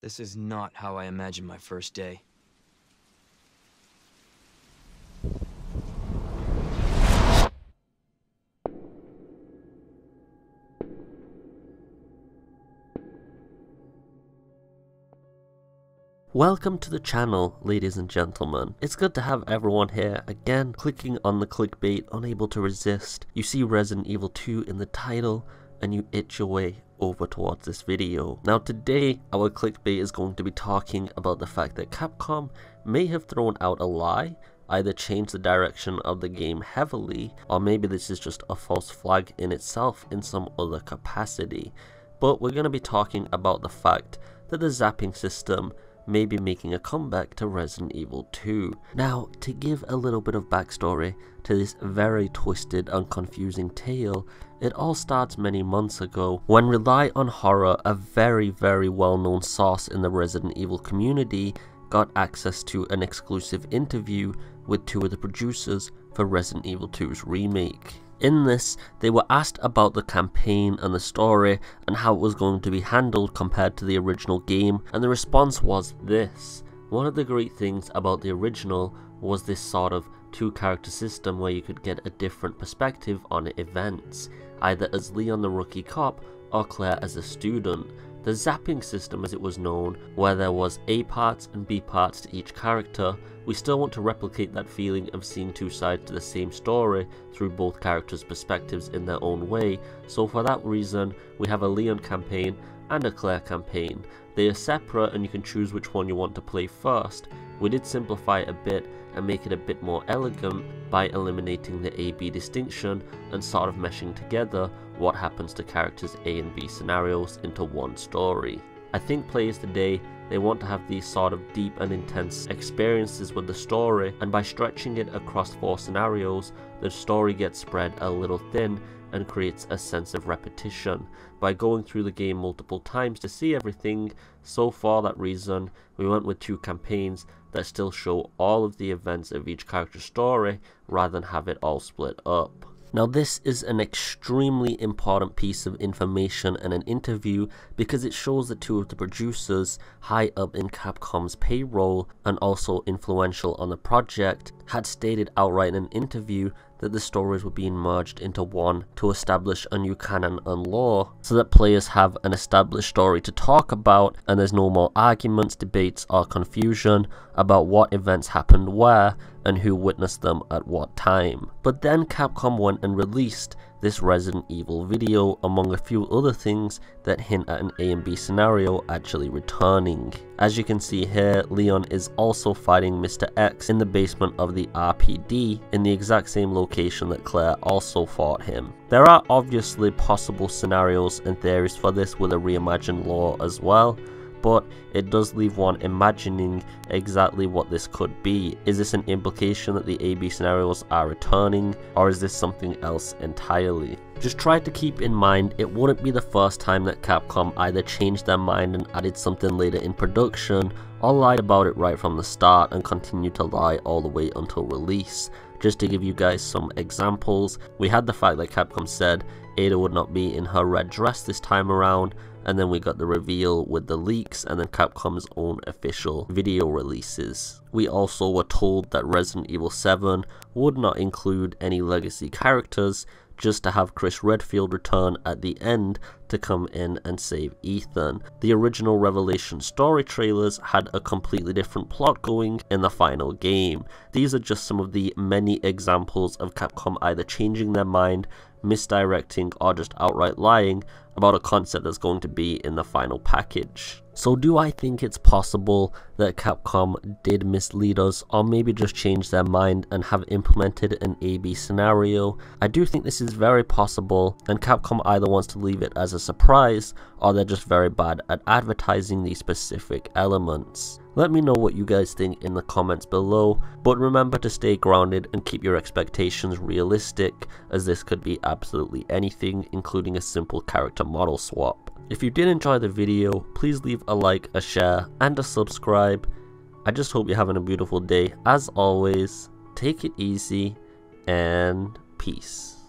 This is not how I imagined my first day. Welcome to the channel, ladies and gentlemen. It's good to have everyone here again, clicking on the clickbait, unable to resist. You see Resident Evil 2 in the title, and you itch your way over towards this video. Now today, our clickbait is going to be talking about the fact that Capcom may have thrown out a lie, either changed the direction of the game heavily, or maybe this is just a false flag in itself in some other capacity. But we're going to be talking about the fact that the zapping system may be making a comeback to Resident Evil 2. Now, to give a little bit of backstory to this very twisted and confusing tale, it all starts many months ago when Rely on Horror, a very well-known source in the Resident Evil community, got access to an exclusive interview with two of the producers for Resident Evil 2's remake. In this, they were asked about the campaign and the story and how it was going to be handled compared to the original game, and the response was this. One of the great things about the original was this sort of two-character system where you could get a different perspective on events, either as Leon the rookie cop or Claire as a student. The zapping system, as it was known, where there was A parts and B parts to each character, we still want to replicate that feeling of seeing two sides to the same story through both characters' perspectives in their own way, so for that reason we have a Leon campaign and a Claire campaign. They are separate and you can choose which one you want to play first. We did simplify it a bit and make it a bit more elegant by eliminating the A-B distinction and sort of meshing together what happens to characters' A and B scenarios into one story. I think players today, they want to have these sort of deep and intense experiences with the story, and by stretching it across 4 scenarios, the story gets spread a little thin and creates a sense of repetition. By going through the game multiple times to see everything, so for that reason, we went with 2 campaigns that still show all of the events of each character's story rather than have it all split up. Now this is an extremely important piece of information and an interview because it shows that 2 of the producers high up in Capcom's payroll and also influential on the project had stated outright in an interview that the stories were being merged into one to establish a new canon and lore so that players have an established story to talk about and there's no more arguments, debates or confusion about what events happened where and who witnessed them at what time. But then Capcom went and released this Resident Evil video among a few other things that hint at an A and B scenario actually returning. As you can see here, Leon is also fighting Mr. X in the basement of the RPD in the exact same location that Claire also fought him. There are obviously possible scenarios and theories for this with a reimagined lore as well, but it does leave one imagining exactly what this could be. Is this an implication that the A-B scenarios are returning, or is this something else entirely? Just try to keep in mind it wouldn't be the first time that Capcom either changed their mind and added something later in production, or lied about it right from the start and continued to lie all the way until release. Just to give you guys some examples, we had the fact that Capcom said Ada would not be in her red dress this time around, and then we got the reveal with the leaks and then Capcom's own official video releases. We also were told that Resident Evil 7 would not include any legacy characters, just to have Chris Redfield return at the end to come in and save Ethan. The original Revelation story trailers had a completely different plot going in the final game. These are just some of the many examples of Capcom either changing their mind, misdirecting or just outright lying about a concept that's going to be in the final package. So do I think it's possible that Capcom did mislead us or maybe just change their mind and have implemented an A-B scenario? I do think this is very possible, and Capcom either wants to leave it as a surprise or they're just very bad at advertising these specific elements. Let me know what you guys think in the comments below, but remember to stay grounded and keep your expectations realistic, as this could be absolutely anything, including a simple character model swap. If you did enjoy the video, please leave a like, a share, and a subscribe. I just hope you're having a beautiful day. As always, take it easy, and peace.